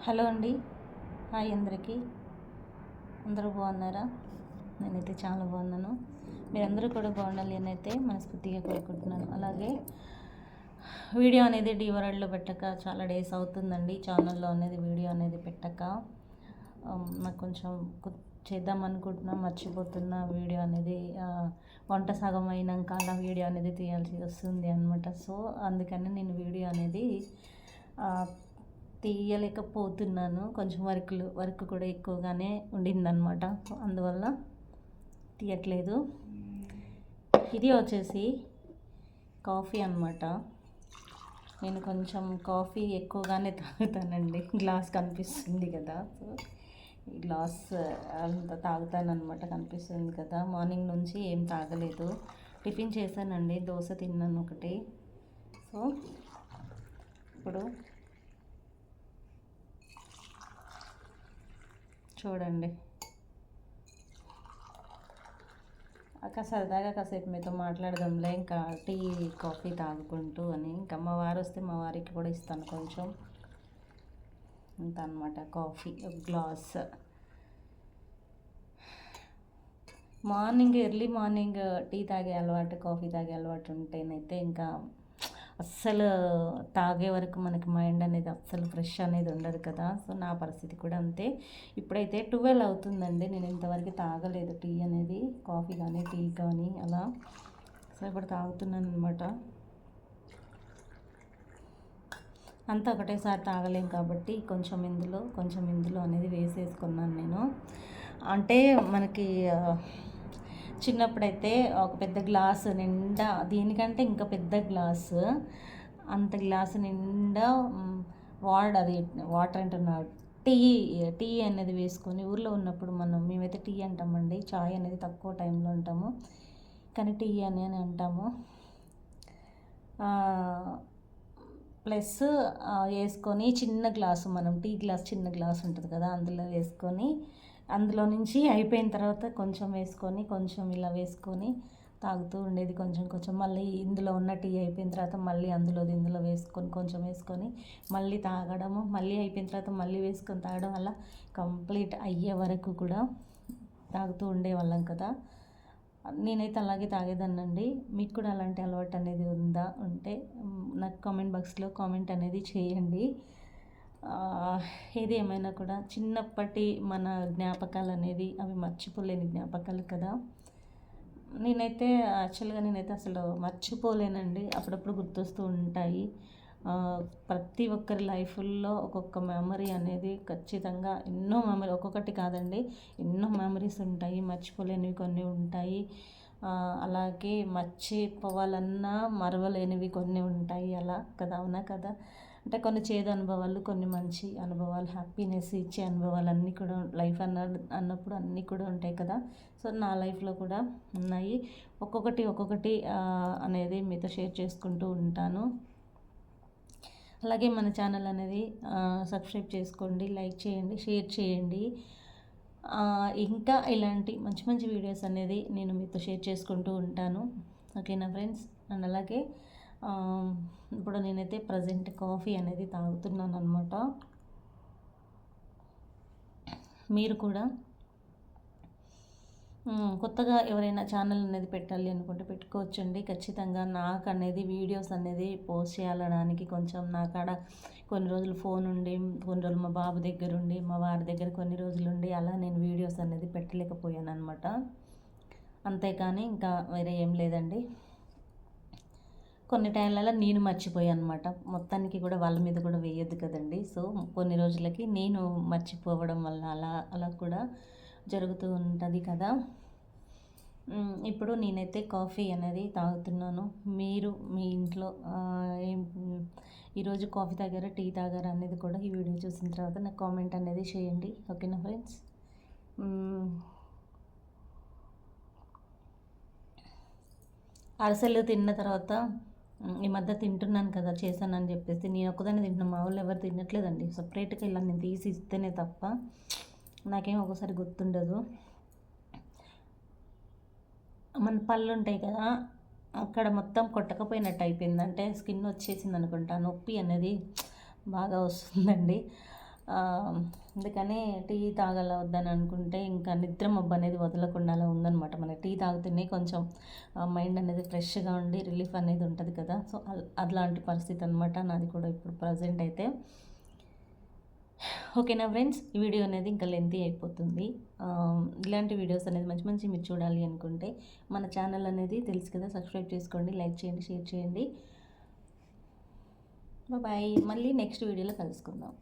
Hello అండి. Hi అందరికీ. అందరూ బాగున్నారా? నేనైతే చాలా బాగున్నాను. మీరందరూ కూడా బాగుండాలి అని అయితే మనస్ఫూర్తిగా కోరుకుంటున్నాను. అలాగే వీడియో అనేది డీవరల్డ్లో పెట్టక చాలా డేస్ అవుతుందండి. ఛానల్లో అనేది వీడియో అనేది పెట్టక నాకు కొంచెం చేద్దాం అనుకుంటున్నా, మర్చిపోతున్న వీడియో అనేది వంట సగం అయినాక అలా వీడియో అనేది తీయాల్సి వస్తుంది అనమాట. సో అందుకని నేను వీడియో అనేది తీయలేకపోతున్నాను. కొంచెం వర్క్ కూడా ఎక్కువగానే ఉండిందనమాట. అందువల్ల తీయట్లేదు. ఇది వచ్చేసి కాఫీ అనమాట. నేను కొంచెం కాఫీ ఎక్కువగానే తాగుతానండి. గ్లాస్ కనిపిస్తుంది కదా, సో ఈ గ్లాస్ అంత తాగుతానమాట. కనిపిస్తుంది కదా. మార్నింగ్ నుంచి ఏం తాగలేదు. టిఫిన్ చేశానండి, దోశ తిన్నాను ఒకటి. సో ఇప్పుడు చూడండి, సరదాగా కాసేపు మీతో మాట్లాడదాంలే, ఇంకా టీ కాఫీ తాగుకుంటూ అని. ఇంకా మా వారు వస్తే మా వారికి కూడా ఇస్తాను కొంచెం. అంత అనమాట. కాఫీ ఒక glass morning, early morning tea తాగే అలవాటు, కాఫీ తాగే అలవాటు ఉంటేనైతే ఇంకా అస్సలు తాగే వరకు మనకి మైండ్ అనేది అస్సలు ఫ్రెష్ అనేది ఉండదు కదా. సో నా పరిస్థితి కూడా అంతే. ఇప్పుడైతే 12 అవుతుందండి. నేను ఇంతవరకు తాగలేదు టీ అనేది, కాఫీ కానీ టీ కానీ అలా. సో ఇప్పుడు తాగుతున్నాను అనమాట. అంతా ఒకటేసారి తాగలేం కాబట్టి కొంచెం ఇందులో అనేది వేసేసుకున్నాను నేను. అంటే మనకి చిన్నప్పుడైతే ఒక పెద్ద గ్లాసు నిండా, దీనికంటే ఇంకా పెద్ద గ్లాసు, అంత గ్లాసు నిండా అది వాటర్ అంటున్నాడు, టీ అనేది వేసుకొని ఊర్లో ఉన్నప్పుడు మేమైతే టీ అంటామండి. చాయ్ అనేది తక్కువ టైంలో అంటాము, కానీ టీ అని అంటాము. ప్లస్ వేసుకొని చిన్న గ్లాసు, మనం టీ గ్లాస్ చిన్న గ్లాస్ ఉంటుంది కదా, అందులో వేసుకొని అందులో నుంచి అయిపోయిన తర్వాత కొంచెం వేసుకొని, కొంచెం ఇలా వేసుకొని తాగుతూ ఉండేది. కొంచెం మళ్ళీ ఇందులో ఉన్న టీ అయిపోయిన తర్వాత మళ్ళీ ఇందులో వేసుకొని కొంచెం వేసుకొని మళ్ళీ తాగడము, మళ్ళీ అయిపోయిన తర్వాత మళ్ళీ వేసుకొని తాగడం, అలా కంప్లీట్ అయ్యే వరకు కూడా తాగుతూ ఉండేవాళ్ళం కదా. నేనైతే అలాగే తాగేదాన్నండి. మీకు కూడా అలాంటి అలవాటు అనేది ఉంటే నాకు కామెంట్ బాక్స్లో కామెంట్ అనేది చేయండి. ఏది ఏమైనా కూడా చిన్నప్పటి మన జ్ఞాపకాలు అనేది అవి మర్చిపోలేని జ్ఞాపకాలు కదా. నేనైతే అసలు మర్చిపోలేనండి. అప్పుడప్పుడు గుర్తొస్తూ ఉంటాయి. ప్రతి ఒక్కరి లైఫ్లో ఒక్కొక్క మెమరీ అనేది ఖచ్చితంగా, ఎన్నో మెమరీ, ఒక్కొక్కటి కాదండి, ఎన్నో మెమరీస్ ఉంటాయి. మర్చిపోలేనివి కొన్ని ఉంటాయి. అలాగే మర్చిపోవాలన్నా మరవలేనివి కొన్ని ఉంటాయి. అలా కదా, అవునా కదా. అంటే కొన్ని చేదు అనుభవాలు, కొన్ని మంచి అనుభవాలు, హ్యాపీనెస్ ఇచ్చే అనుభవాలు అన్నీ కూడా లైఫ్ అన్నప్పుడు అన్నీ కూడా ఉంటాయి కదా. సో నా లైఫ్లో కూడా ఉన్నాయి. ఒక్కొక్కటి అనేది మీతో షేర్ చేసుకుంటూ ఉంటాను. అలాగే మన ఛానల్ అనేది సబ్స్క్రైబ్ చేసుకోండి, లైక్ చేయండి, షేర్ చేయండి. ఇంకా ఇలాంటి మంచి మంచి వీడియోస్ అనేది నేను మీతో షేర్ చేసుకుంటూ ఉంటాను. ఓకేనా ఫ్రెండ్స్. అండ్ అలాగే ఇప్పుడు నేనైతే ప్రజెంట్ కాఫీ అనేది తాగుతున్నాను అనమాట. మీరు కూడా కొత్తగా ఎవరైనా ఛానల్ అనేది పెట్టాలి అనుకుంటే పెట్టుకోవచ్చండి. ఖచ్చితంగా నాకు అనేది వీడియోస్ అనేది పోస్ట్ చేయాలడానికి కొంచెం నా కాడ కొన్ని రోజులు ఫోన్ ఉండి, కొన్ని రోజులు మా బాబు దగ్గర ఉండి, మా వారి దగ్గర కొన్ని రోజులు ఉండి, అలా నేను వీడియోస్ అనేది పెట్టలేకపోయాను అనమాట. అంతేకాని ఇంకా వేరే ఏం లేదండి. కొన్ని టైంలలో నేను మర్చిపోయాను అనమాట. మొత్తానికి కూడా వాళ్ళ మీద కూడా వేయద్దు కదండి. సో కొన్ని రోజులకి నేను మర్చిపోవడం వల్ల అలా కూడా జరుగుతూ ఉంటుంది కదా. ఇప్పుడు నేనైతే కాఫీ అనేది తాగుతున్నాను. మీరు మీ ఇంట్లో ఈరోజు కాఫీ తాగారా, టీ తాగారా అనేది కూడా ఈ వీడియో చూసిన తర్వాత నాకు కామెంట్ అనేది చేయండి. ఓకేనా ఫ్రెండ్స్. అరిసెలు తిన్న తర్వాత ఈ మధ్య తింటున్నాను కదా, చేశానని చెప్పేసి నేను ఒక్కదాన్ని తింటున్నాను. మా వాళ్ళు ఎవరు తినట్లేదండి. సపరేట్గా ఇలా నేను తీసి ఇస్తేనే తప్ప నాకేం ఒకసారి గుర్తుండదు. మన పళ్ళు ఉంటాయి కదా, అక్కడ మొత్తం కొట్టకపోయినట్టు అయిపోయింది. అంటే స్కిన్ వచ్చేసింది అనుకుంటా, నొప్పి అనేది బాగా వస్తుందండి. అందుకనే టీ తాగాల వద్దని అనుకుంటే ఇంకా నిద్ర మబ్బు అనేది వదలకుండా అలా ఉందన్నమాట. మన టీ తాగితేనే కొంచెం మైండ్ అనేది ఫ్రెష్గా ఉండి రిలీఫ్ అనేది ఉంటుంది కదా. సో అలాంటి పరిస్థితి అనమాట నాది కూడా ఇప్పుడు ప్రజెంట్ అయితే. ఓకేనా ఫ్రెండ్స్, ఈ వీడియో అనేది ఇంకా లెంతీ అయిపోతుంది. ఇలాంటి వీడియోస్ అనేది మంచి మంచి మీరు చూడాలి అనుకుంటే మన ఛానల్ అనేది తెలుసు కదా, సబ్స్క్రైబ్ చేసుకోండి, లైక్ చేయండి, షేర్ చేయండి. బాయ్, మళ్ళీ నెక్స్ట్ వీడియోలో కలుసుకుందాం.